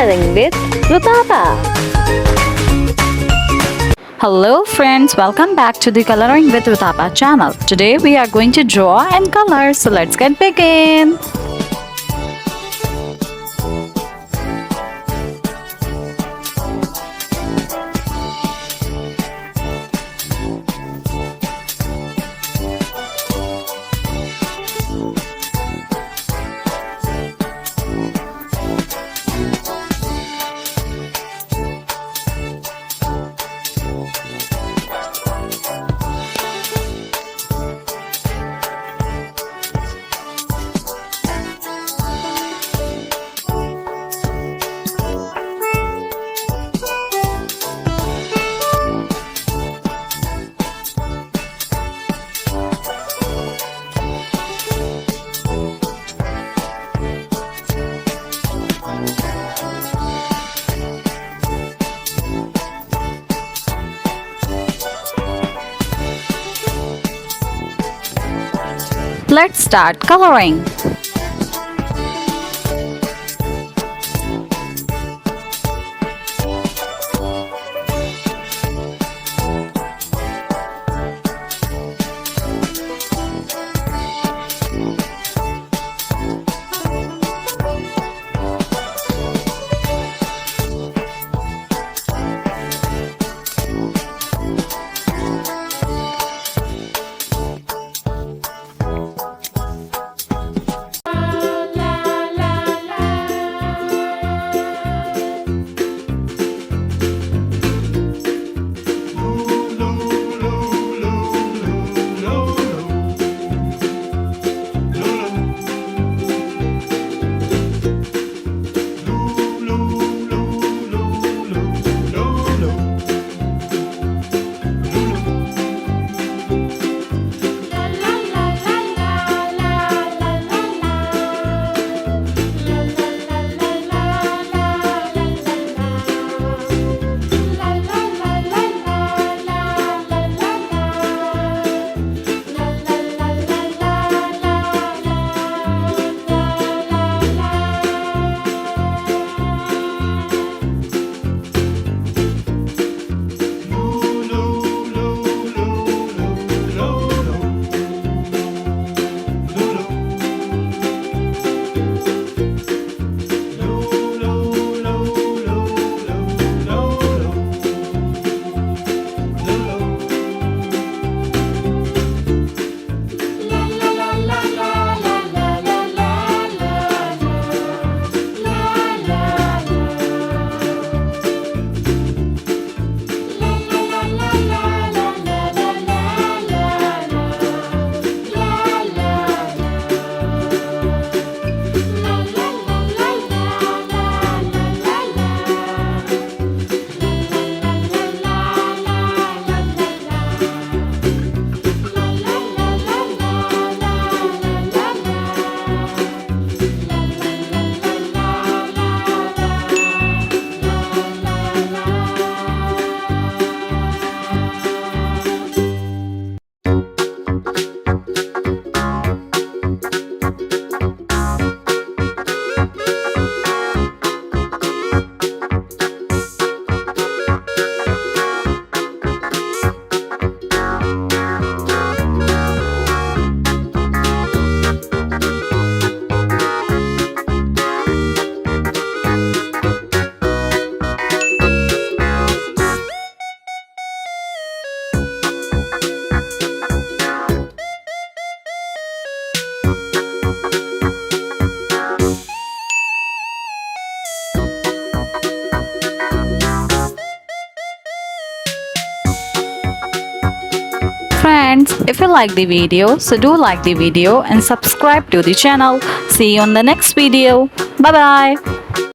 Coloring with Rutapa. Hello friends, welcome back to the Coloring with Rutapa channel. Today we are going to draw and color, so let's get begin. Let's start coloring. Friends, if you like the video, so do like the video and subscribe to the channel. See you on the next video. Bye bye.